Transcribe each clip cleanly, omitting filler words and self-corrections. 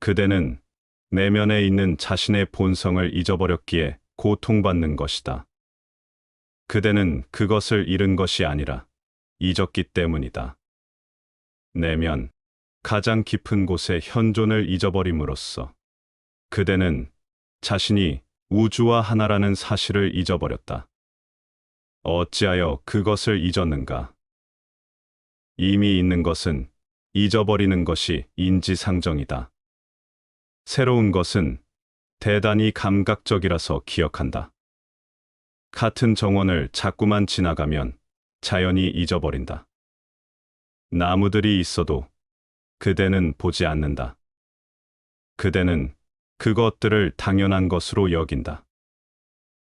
그대는 내면에 있는 자신의 본성을 잊어버렸기에 고통받는 것이다. 그대는 그것을 잃은 것이 아니라 잊었기 때문이다. 내면, 가장 깊은 곳의 현존을 잊어버림으로써 그대는 자신이 우주와 하나라는 사실을 잊어버렸다. 어찌하여 그것을 잊었는가? 이미 있는 것은 잊어버리는 것이 인지상정이다. 새로운 것은 대단히 감각적이라서 기억한다. 같은 정원을 자꾸만 지나가면 자연히 잊어버린다. 나무들이 있어도 그대는 보지 않는다. 그대는 그것들을 당연한 것으로 여긴다.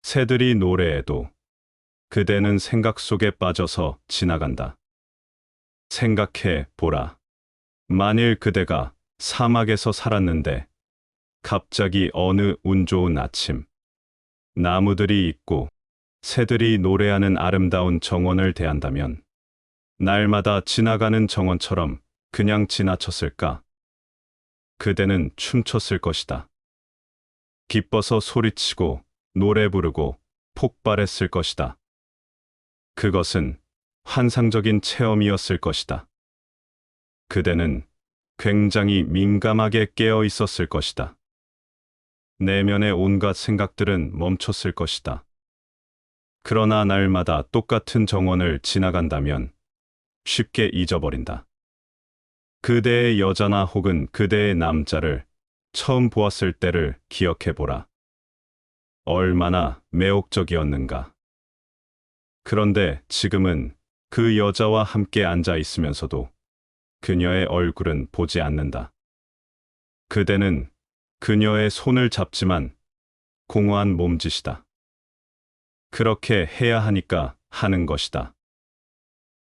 새들이 노래해도 그대는 생각 속에 빠져서 지나간다. 생각해 보라. 만일 그대가 사막에서 살았는데 갑자기 어느 운 좋은 아침, 나무들이 있고 새들이 노래하는 아름다운 정원을 대한다면 날마다 지나가는 정원처럼 그냥 지나쳤을까? 그대는 춤췄을 것이다. 기뻐서 소리치고 노래 부르고 폭발했을 것이다. 그것은 환상적인 체험이었을 것이다. 그대는 굉장히 민감하게 깨어 있었을 것이다. 내면의 온갖 생각들은 멈췄을 것이다. 그러나 날마다 똑같은 정원을 지나간다면 쉽게 잊어버린다. 그대의 여자나 혹은 그대의 남자를 처음 보았을 때를 기억해보라. 얼마나 매혹적이었는가. 그런데 지금은 그 여자와 함께 앉아 있으면서도 그녀의 얼굴은 보지 않는다. 그대는 그녀의 손을 잡지만 공허한 몸짓이다. 그렇게 해야 하니까 하는 것이다.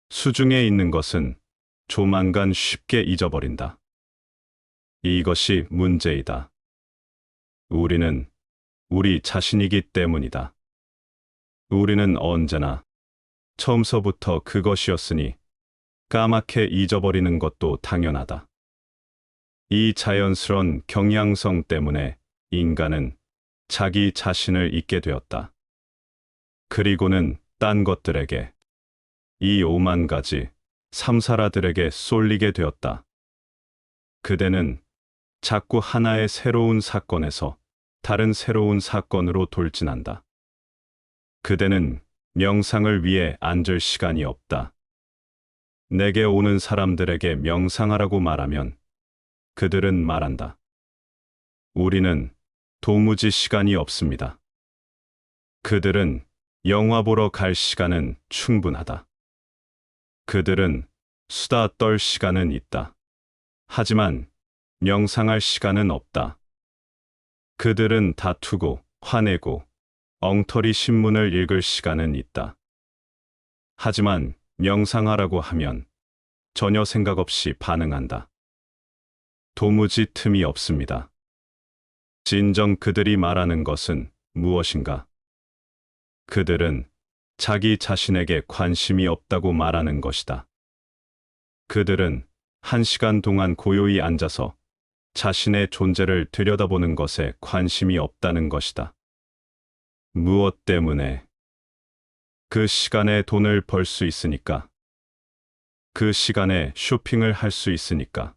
수중에 있는 것은 조만간 쉽게 잊어버린다. 이것이 문제이다. 우리는 우리 자신이기 때문이다. 우리는 언제나 처음서부터 그것이었으니 까맣게 잊어버리는 것도 당연하다. 이 자연스러운 경향성 때문에 인간은 자기 자신을 잊게 되었다. 그리고는 딴 것들에게, 이 오만 가지 삼사라들에게 쏠리게 되었다. 그대는 자꾸 하나의 새로운 사건에서 다른 새로운 사건으로 돌진한다. 그대는 명상을 위해 앉을 시간이 없다. 내게 오는 사람들에게 명상하라고 말하면 그들은 말한다. 우리는 도무지 시간이 없습니다. 그들은 영화 보러 갈 시간은 충분하다. 그들은 수다 떨 시간은 있다. 하지만 명상할 시간은 없다. 그들은 다투고 화내고 엉터리 신문을 읽을 시간은 있다. 하지만 명상하라고 하면 전혀 생각 없이 반응한다. 도무지 틈이 없습니다. 진정 그들이 말하는 것은 무엇인가? 그들은 자기 자신에게 관심이 없다고 말하는 것이다. 그들은 1시간 동안 고요히 앉아서 자신의 존재를 들여다보는 것에 관심이 없다는 것이다. 무엇 때문에? 그 시간에 돈을 벌 수 있으니까. 그 시간에 쇼핑을 할 수 있으니까.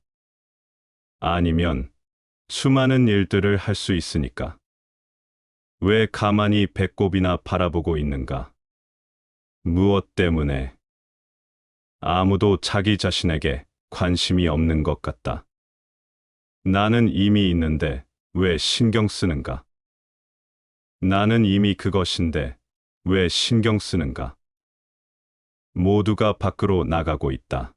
아니면 수많은 일들을 할 수 있으니까. 왜 가만히 배꼽이나 바라보고 있는가? 무엇 때문에? 아무도 자기 자신에게 관심이 없는 것 같다. 나는 이미 있는데 왜 신경 쓰는가? 나는 이미 그것인데 왜 신경 쓰는가? 모두가 밖으로 나가고 있다.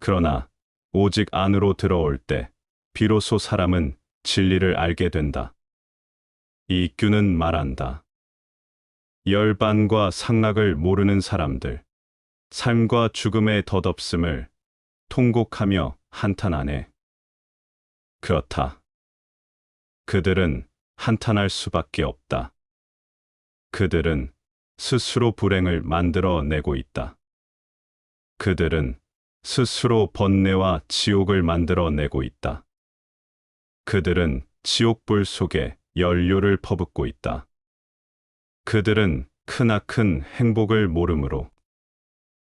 그러나 오직 안으로 들어올 때 비로소 사람은 진리를 알게 된다. 이규는 말한다. 열반과 상락을 모르는 사람들, 삶과 죽음의 덧없음을 통곡하며 한탄하네. 그렇다. 그들은 한탄할 수밖에 없다. 그들은 스스로 불행을 만들어내고 있다. 그들은 스스로 번뇌와 지옥을 만들어내고 있다. 그들은 지옥불 속에 연료를 퍼붓고 있다. 그들은 크나큰 행복을 모르므로,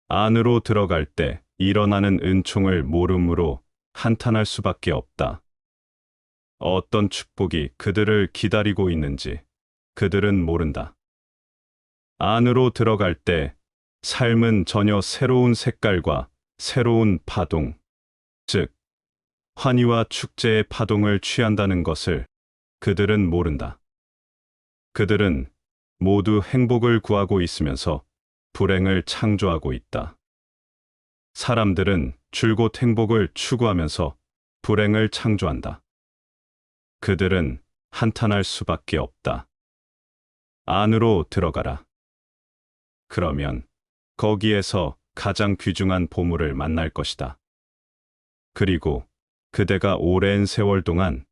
안으로 들어갈 때 일어나는 은총을 모르므로 한탄할 수밖에 없다. 어떤 축복이 그들을 기다리고 있는지 그들은 모른다. 안으로 들어갈 때 삶은 전혀 새로운 색깔과 새로운 파동, 즉, 환희와 축제의 파동을 취한다는 것을 그들은 모른다. 그들은 모두 행복을 구하고 있으면서 불행을 창조하고 있다. 사람들은 줄곧 행복을 추구하면서 불행을 창조한다. 그들은 한탄할 수밖에 없다. 안으로 들어가라. 그러면 거기에서 가장 귀중한 보물을 만날 것이다. 그리고 그대가 오랜 세월 동안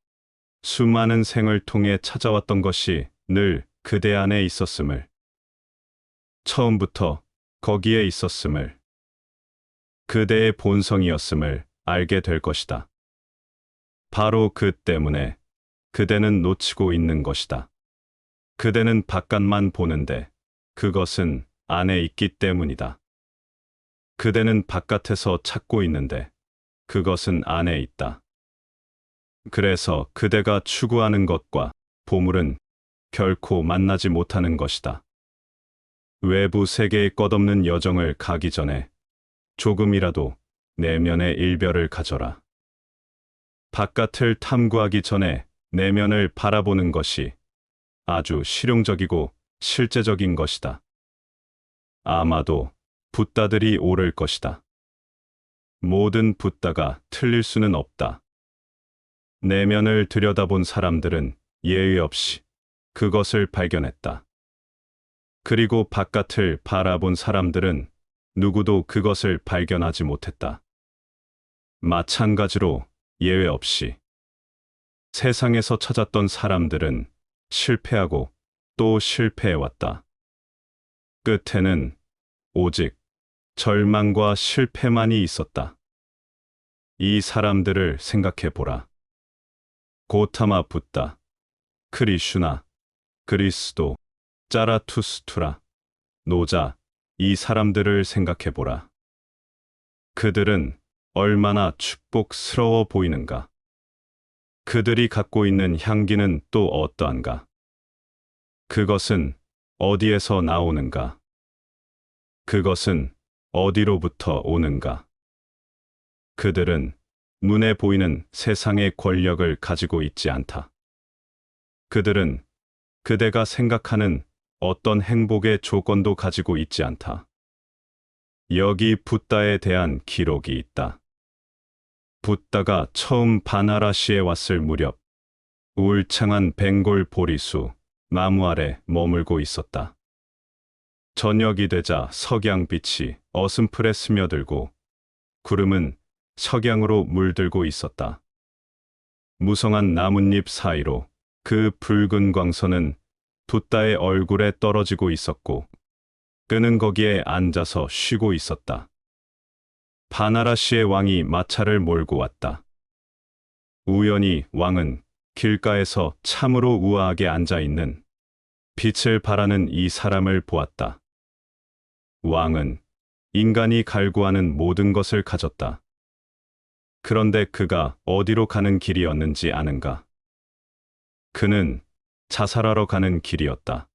수많은 생을 통해 찾아왔던 것이 늘 그대 안에 있었음을, 처음부터 거기에 있었음을, 그대의 본성이었음을 알게 될 것이다. 바로 그 때문에 그대는 놓치고 있는 것이다. 그대는 바깥만 보는데 그것은 안에 있기 때문이다. 그대는 바깥에서 찾고 있는데 그것은 안에 있다. 그래서 그대가 추구하는 것과 보물은 결코 만나지 못하는 것이다. 외부 세계의 끝없는 여정을 가기 전에 조금이라도 내면의 일별을 가져라. 바깥을 탐구하기 전에 내면을 바라보는 것이 아주 실용적이고 실제적인 것이다. 아마도 붓다들이 옳을 것이다. 모든 붓다가 틀릴 수는 없다. 내면을 들여다본 사람들은 예의 없이 그것을 발견했다. 그리고 바깥을 바라본 사람들은 누구도 그것을 발견하지 못했다. 마찬가지로 예외 없이 세상에서 찾았던 사람들은 실패하고 또 실패해왔다. 끝에는 오직 절망과 실패만이 있었다. 이 사람들을 생각해 보라. 고타마 붓다, 크리슈나, 그리스도, 짜라투스트라, 노자, 이 사람들을 생각해 보라. 그들은 얼마나 축복스러워 보이는가? 그들이 갖고 있는 향기는 또 어떠한가? 그것은 어디에서 나오는가? 그것은 어디로부터 오는가? 그들은 눈에 보이는 세상의 권력을 가지고 있지 않다. 그들은 그대가 생각하는 어떤 행복의 조건도 가지고 있지 않다. 여기 붓다에 대한 기록이 있다. 붓다가 처음 바나라시에 왔을 무렵 울창한 벵골 보리수 나무 아래 머물고 있었다. 저녁이 되자 석양빛이 어슴풀에 스며들고 구름은 석양으로 물들고 있었다. 무성한 나뭇잎 사이로 그 붉은 광선은 붓다의 얼굴에 떨어지고 있었고 그는 거기에 앉아서 쉬고 있었다. 바나라시의 왕이 마차를 몰고 왔다. 우연히 왕은 길가에서 참으로 우아하게 앉아있는 빛을 발하는 이 사람을 보았다. 왕은 인간이 갈구하는 모든 것을 가졌다. 그런데 그가 어디로 가는 길이었는지 아는가? 그는 자살하러 가는 길이었다.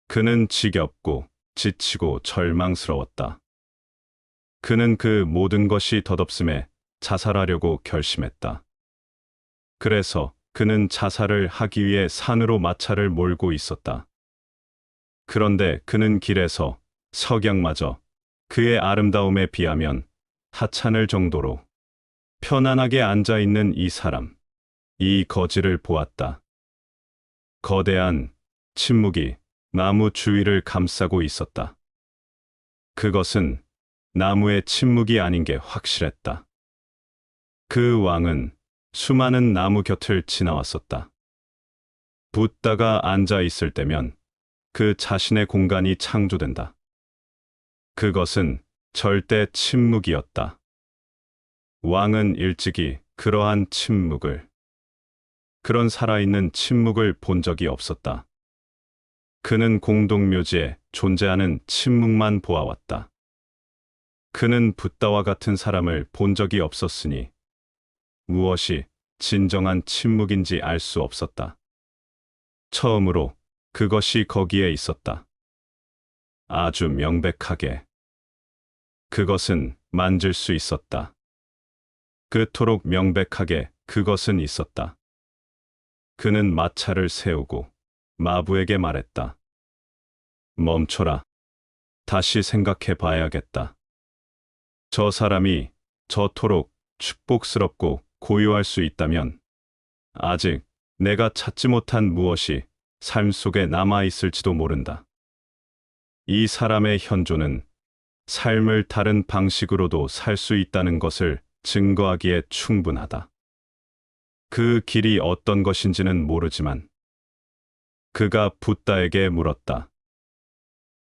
그는 지겹고 지치고 절망스러웠다. 그는 그 모든 것이 덧없음에 자살하려고 결심했다. 그래서 그는 자살을 하기 위해 산으로 마차를 몰고 있었다. 그런데 그는 길에서 석양마저 그의 아름다움에 비하면 하찮을 정도로 편안하게 앉아있는 이 사람, 이 거지를 보았다. 거대한 침묵이 나무 주위를 감싸고 있었다. 그것은 나무의 침묵이 아닌 게 확실했다. 그 왕은 수많은 나무 곁을 지나왔었다. 붓다가 앉아 있을 때면 그 자신의 공간이 창조된다. 그것은 절대 침묵이었다. 왕은 일찍이 그러한 침묵을 그런 살아있는 침묵을 본 적이 없었다. 그는 공동묘지에 존재하는 침묵만 보아왔다. 그는 붓다와 같은 사람을 본 적이 없었으니 무엇이 진정한 침묵인지 알 수 없었다. 처음으로 그것이 거기에 있었다. 아주 명백하게. 그것은 만질 수 있었다. 그토록 명백하게 그것은 있었다. 그는 마차를 세우고 마부에게 말했다. 멈춰라. 다시 생각해 봐야겠다. 저 사람이 저토록 축복스럽고 고요할 수 있다면 아직 내가 찾지 못한 무엇이 삶 속에 남아 있을지도 모른다. 이 사람의 현존은 삶을 다른 방식으로도 살 수 있다는 것을 증거하기에 충분하다. 그 길이 어떤 것인지는 모르지만 그가 붓다에게 물었다.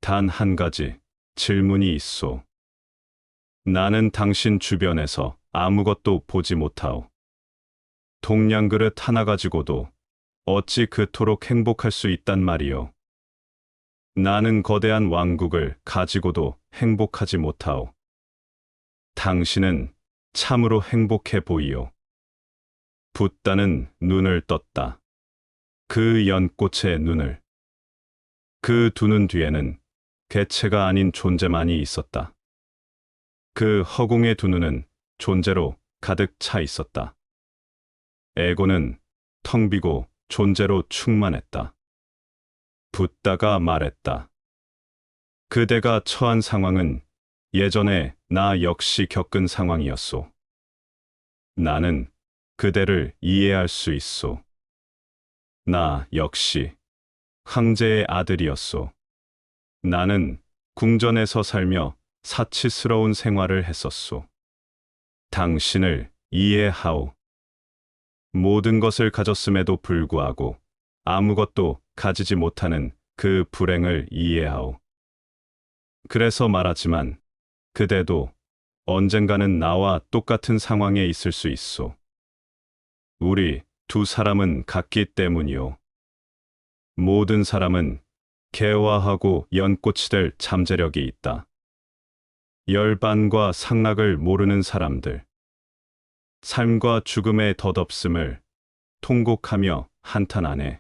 단 한 가지 질문이 있소. 나는 당신 주변에서 아무것도 보지 못하오. 동양 그릇 하나 가지고도 어찌 그토록 행복할 수 있단 말이오. 나는 거대한 왕국을 가지고도 행복하지 못하오. 당신은 참으로 행복해 보이오. 붓다는 눈을 떴다. 그 연꽃의 눈을. 그 두 눈 뒤에는 개체가 아닌 존재만이 있었다. 그 허공의 두 눈은 존재로 가득 차 있었다. 에고는 텅 비고 존재로 충만했다. 붓다가 말했다. 그대가 처한 상황은 예전에 나 역시 겪은 상황이었소. 나는 그대를 이해할 수 있소. 나 역시 황제의 아들이었소. 나는 궁전에서 살며 사치스러운 생활을 했었소. 당신을 이해하오. 모든 것을 가졌음에도 불구하고 아무것도 가지지 못하는 그 불행을 이해하오. 그래서 말하지만 그대도 언젠가는 나와 똑같은 상황에 있을 수 있소. 우리 두 사람은 같기 때문이오. 모든 사람은 개화하고 연꽃이 될 잠재력이 있다. 열반과 상락을 모르는 사람들. 삶과 죽음의 덧없음을 통곡하며 한탄하네.